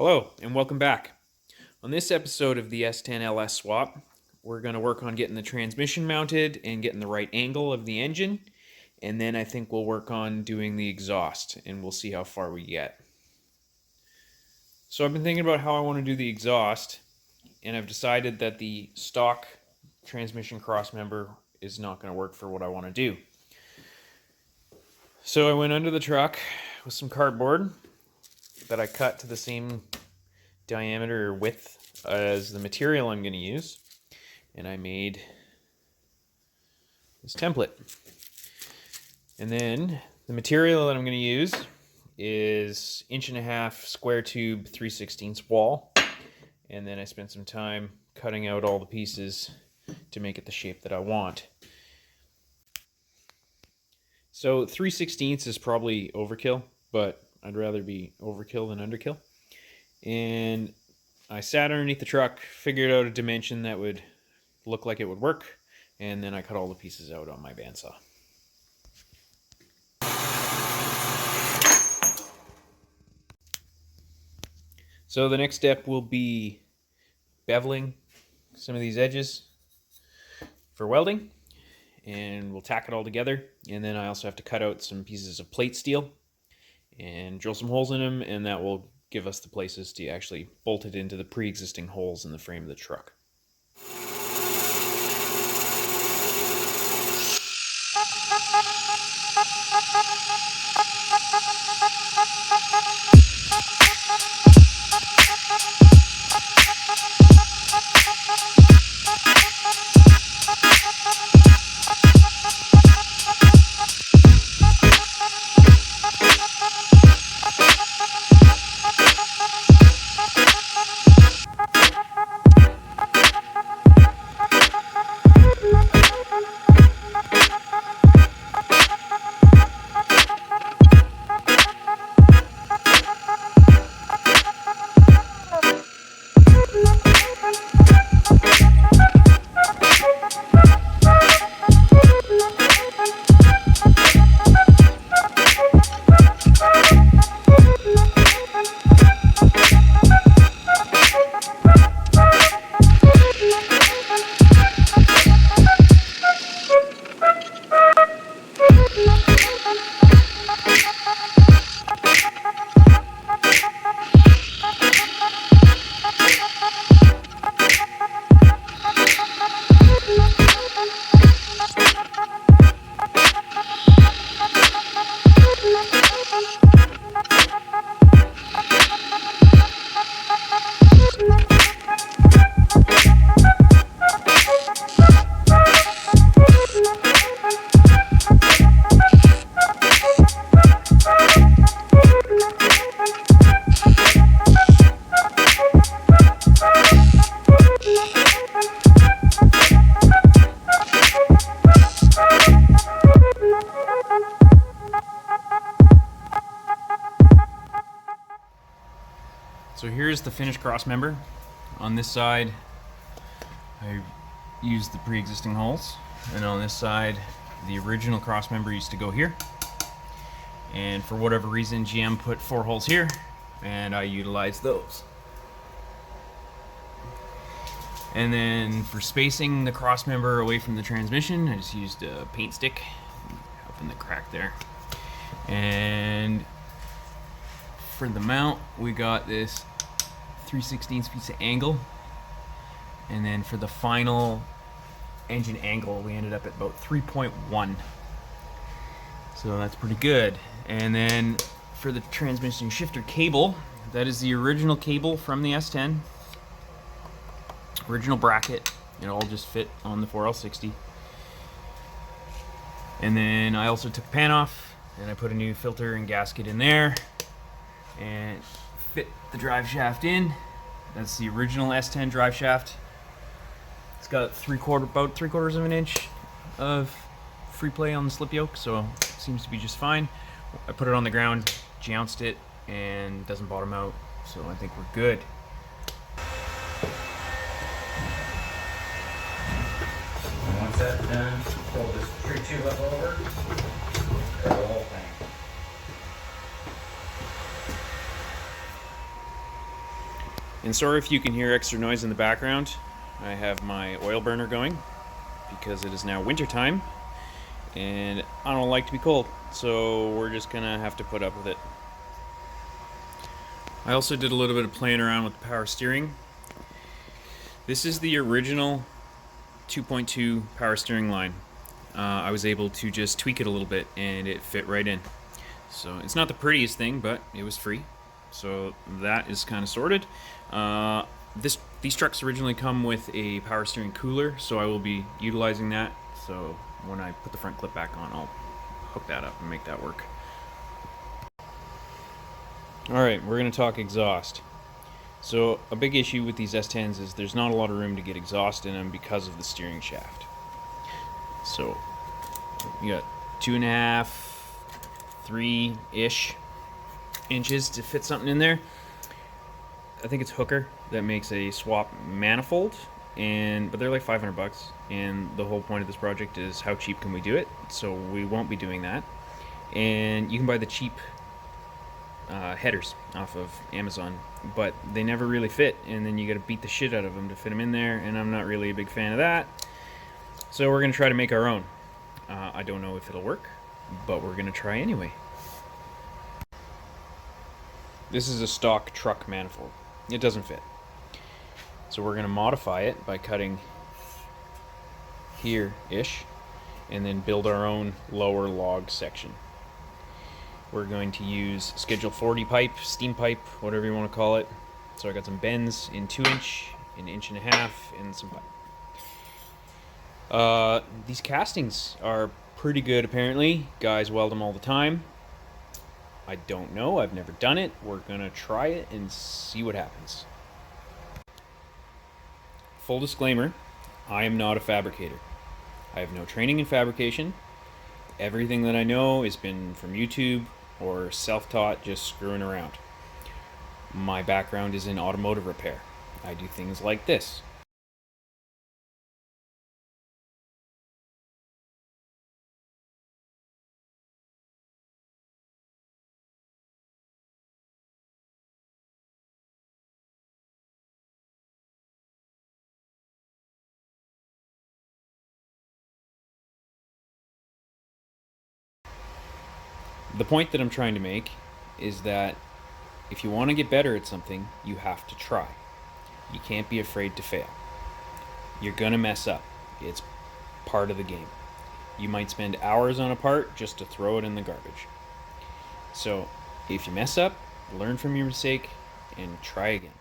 Hello and welcome back. On this episode of the S10 LS swap, we're going to work on getting the transmission mounted and getting the right angle of the engine, and then I think we'll work on doing the exhaust and we'll see how far we get. So I've been thinking about how I want to do the exhaust, and I've decided that the stock transmission crossmember is not going to work for what I want to do. So I went under the truck with some cardboard that I cut to the same diameter or width as the material I'm going to use, and I made this template. And then the material that I'm going to use is 1.5" square tube 3/16 wall, and then I spent some time cutting out all the pieces to make it the shape that I want. So 3/16 is probably overkill, but I'd rather be overkill than underkill. And I sat underneath the truck, figured out a dimension that would look like it would work, and then I cut all the pieces out on my bandsaw. So the next step will be beveling some of these edges for welding, and we'll tack it all together. And then I also have to cut out some pieces of plate steel and drill some holes in them, and that will give us the places to actually bolt it into the pre-existing holes in the frame of the truck. So here's the finished crossmember. On this side, I used the pre-existing holes, and on this side, the original crossmember used to go here. And for whatever reason, GM put 4 holes here, and I utilized those. And then for spacing the crossmember away from the transmission, I just used a paint stick up in the crack there. And for the mount, we got this 3/16 piece of angle, and then for the final engine angle, we ended up at about 3.1. So that's pretty good. And then for the transmission shifter cable, that is the original cable from the S10. Original bracket. It all just fit on the 4L60. And then I also took the pan off, and I put a new filter and gasket in there, and fit the drive shaft in. That's the original S10 drive shaft. It's got about 3/4 of an inch of free play on the slip yoke, so it seems to be just fine. I put it on the ground, jounced it, and doesn't bottom out, so I think we're good. Once that's done, pull this tree tube up over, the whole thing. And sorry if you can hear extra noise in the background. I have my oil burner going because it is now winter time and I don't like to be cold, so we're just gonna have to put up with it. I also did a little bit of playing around with the power steering. This is the original 2.2 power steering line. I was able to just tweak it a little bit and it fit right in. So it's not the prettiest thing, but it was free. So that is kind of sorted. These trucks originally come with a power steering cooler, so I will be utilizing that. So when I put the front clip back on, I'll hook that up and make that work. Alright, we're going to talk exhaust. So a big issue with these S10s is there's not a lot of room to get exhaust in them because of the steering shaft. So you got 2.5, 3-ish inches to fit something in there. I think it's Hooker that makes a swap manifold, but they're like $500, and the whole point of this project is how cheap can we do it, so we won't be doing that. And you can buy the cheap headers off of Amazon, but they never really fit, and then you got to beat the shit out of them to fit them in there, and I'm not really a big fan of that. So we're going to try to make our own. I don't know if it'll work, but we're going to try anyway. This is a stock truck manifold. It doesn't fit. So we're going to modify it by cutting here-ish and then build our own lower log section. We're going to use Schedule 40 pipe, steam pipe, whatever you want to call it. So I got some bends in 2-inch, an 1.5 inch, and some pipe. These castings are pretty good apparently. Guys weld them all the time. I don't know, I've never done it. We're gonna try it and see what happens. Full disclaimer, I am not a fabricator. I have no training in fabrication. Everything that I know has been from YouTube or self-taught, just screwing around. My background is in automotive repair. I do things like this. The point that I'm trying to make is that if you want to get better at something, you have to try. You can't be afraid to fail. You're gonna mess up. It's part of the game. You might spend hours on a part just to throw it in the garbage. So if you mess up, learn from your mistake and try again.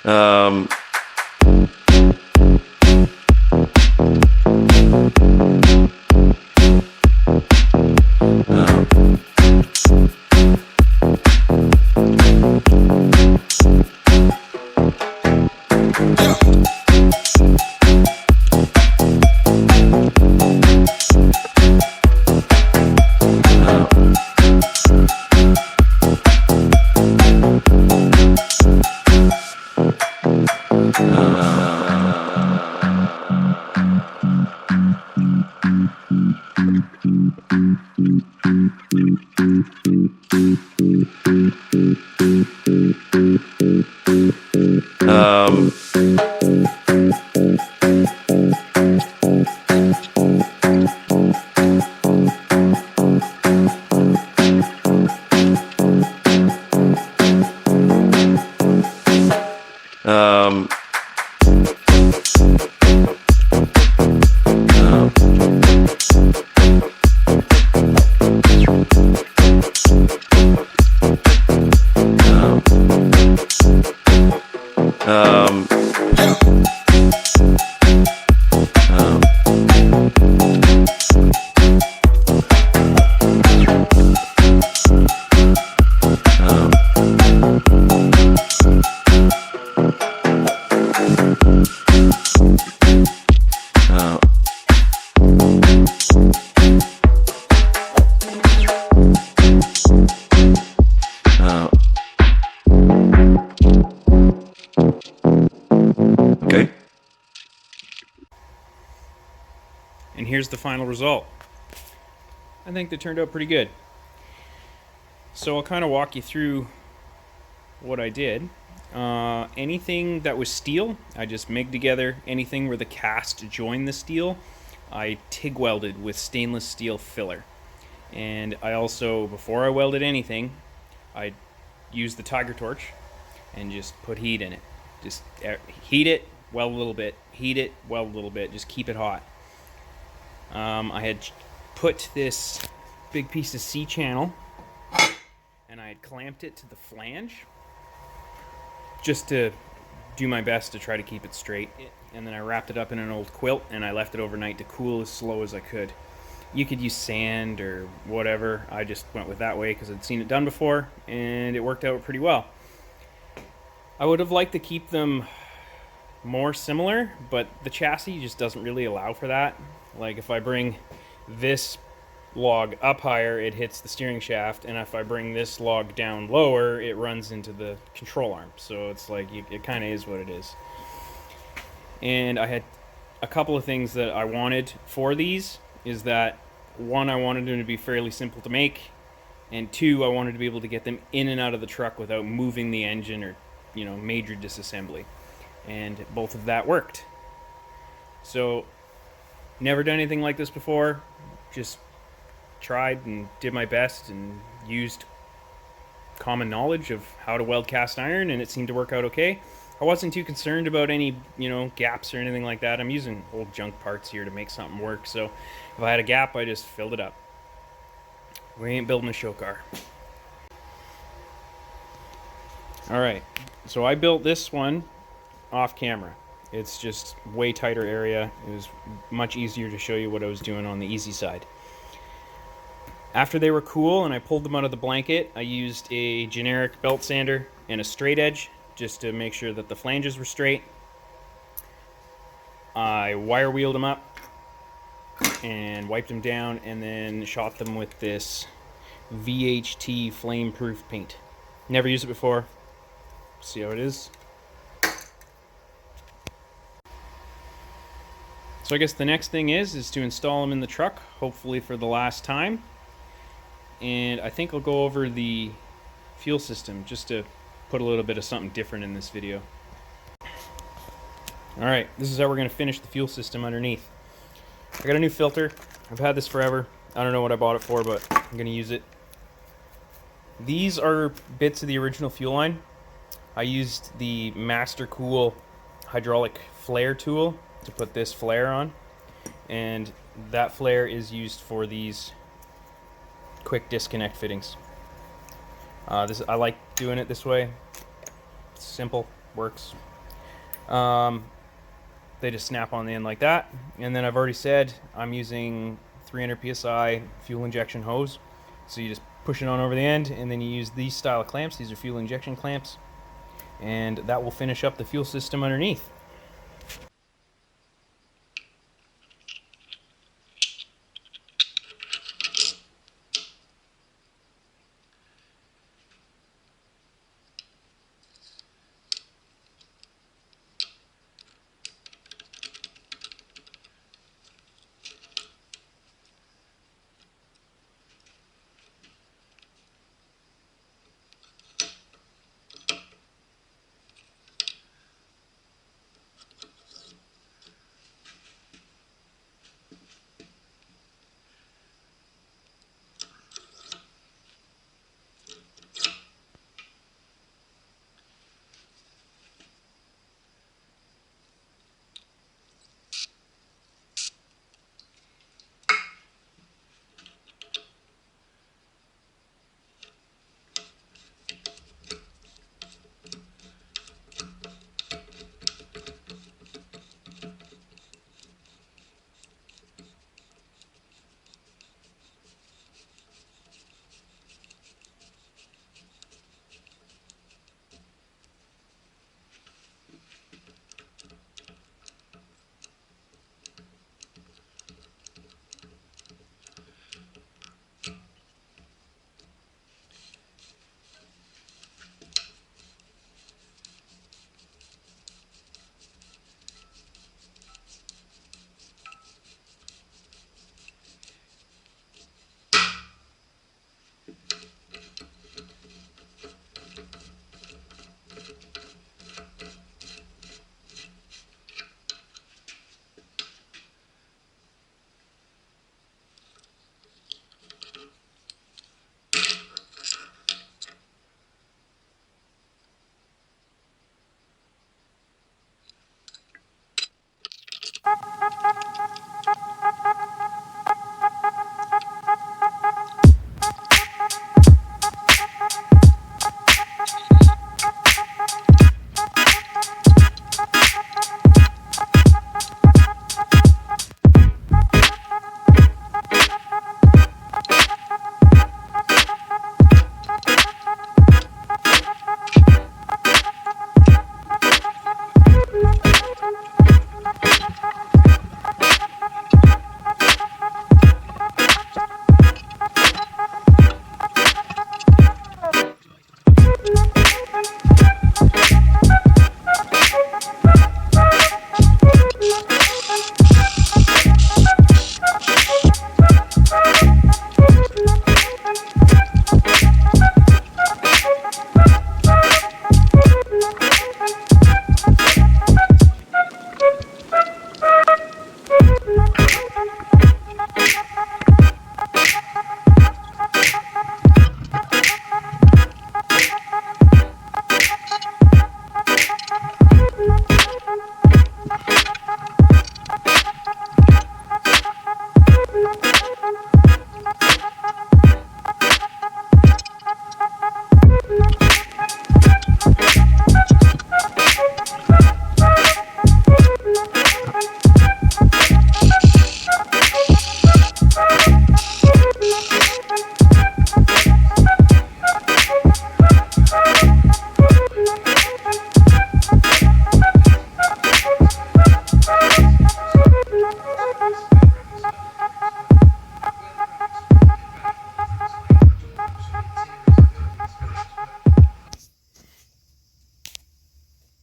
Um, okay. And here's the final result. I think they turned out pretty good. So I'll kind of walk you through what I did. Anything that was steel, I just MIG together. Anything where the cast joined the steel, I TIG welded with stainless steel filler. And I also, before I welded anything, I used the Tiger torch and just put heat in it. Just heat it, weld a little bit, heat it, weld a little bit, just keep it hot. I had put this big piece of C-channel and I had clamped it to the flange just to do my best to try to keep it straight. And then I wrapped it up in an old quilt and I left it overnight to cool as slow as I could. You could use sand or whatever. I just went with that way because I'd seen it done before and it worked out pretty well. I would have liked to keep them more similar, but the chassis just doesn't really allow for that. Like if I bring this log up higher, it hits the steering shaft, and if I bring this log down lower, it runs into the control arm. So it's like, it kind of is what it is. And I had a couple of things that I wanted for these, is that one, I wanted them to be fairly simple to make, and two, I wanted to be able to get them in and out of the truck without moving the engine or, you know, major disassembly. And both of that worked. So, never done anything like this before, just tried and did my best and used common knowledge of how to weld cast iron, and it seemed to work out okay. I wasn't too concerned about any, you know, gaps or anything like that. I'm using old junk parts here to make something work, so if I had a gap, I just filled it up. We ain't building a show car. Alright, so I built this one off camera. It's just way tighter area. It was much easier to show you what I was doing on the easy side. After they were cool and I pulled them out of the blanket, I used a generic belt sander and a straight edge just to make sure that the flanges were straight. I wire wheeled them up and wiped them down and then shot them with this VHT flame proof paint. Never used it before. See how it is. So I guess the next thing is to install them in the truck, hopefully for the last time. And I think I'll go over the fuel system just to put a little bit of something different in this video. Alright, this is how we're going to finish the fuel system underneath. I got a new filter. I've had this forever. I don't know what I bought it for, but I'm going to use it. These are bits of the original fuel line. I used the Master Cool hydraulic flare tool to put this flare on, and that flare is used for these quick disconnect fittings. I like doing it this way. It's simple, works. They just snap on the end like that. And then I've already said I'm using 300 psi fuel injection hose. So you just push it on over the end, and then you use these style of clamps. These are fuel injection clamps, and that will finish up the fuel system underneath.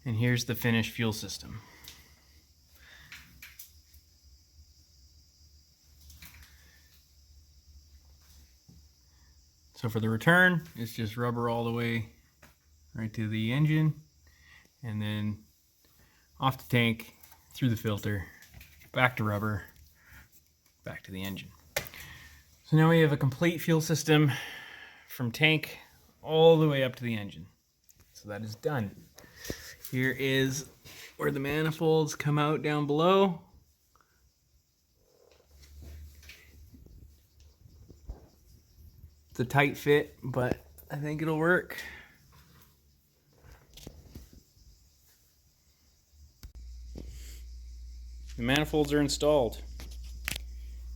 And here's the finished fuel system. So for the return, it's just rubber all the way right to the engine, and then off the tank, through the filter, back to rubber, back to the engine. So now we have a complete fuel system from tank all the way up to the engine. So that is done. Here is where the manifolds come out down below. It's a tight fit, but I think it'll work. the manifolds are installed.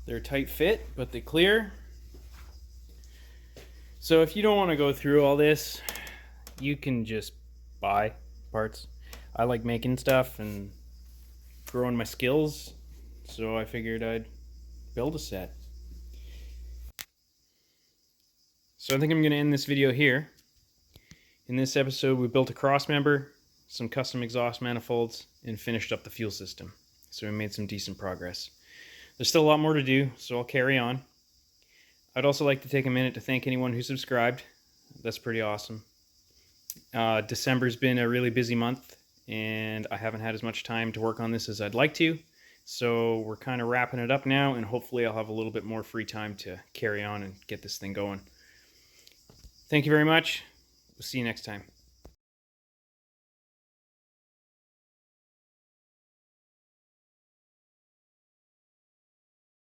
They're a tight fit, but they clear. So if you don't want to go through all this, you can just buy parts. I like making stuff and growing my skills, so I figured I'd build a set. So I think I'm going to end this video here. In this episode, we built a crossmember, some custom exhaust manifolds, and finished up the fuel system. So we made some decent progress. There's still a lot more to do, so I'll carry on. I'd also like to take a minute to thank anyone who subscribed. That's pretty awesome. December's been a really busy month, and I haven't had as much time to work on this as I'd like to. So we're kind of wrapping it up now, and hopefully I'll have a little bit more free time to carry on and get this thing going. Thank you very much. We'll see you next time.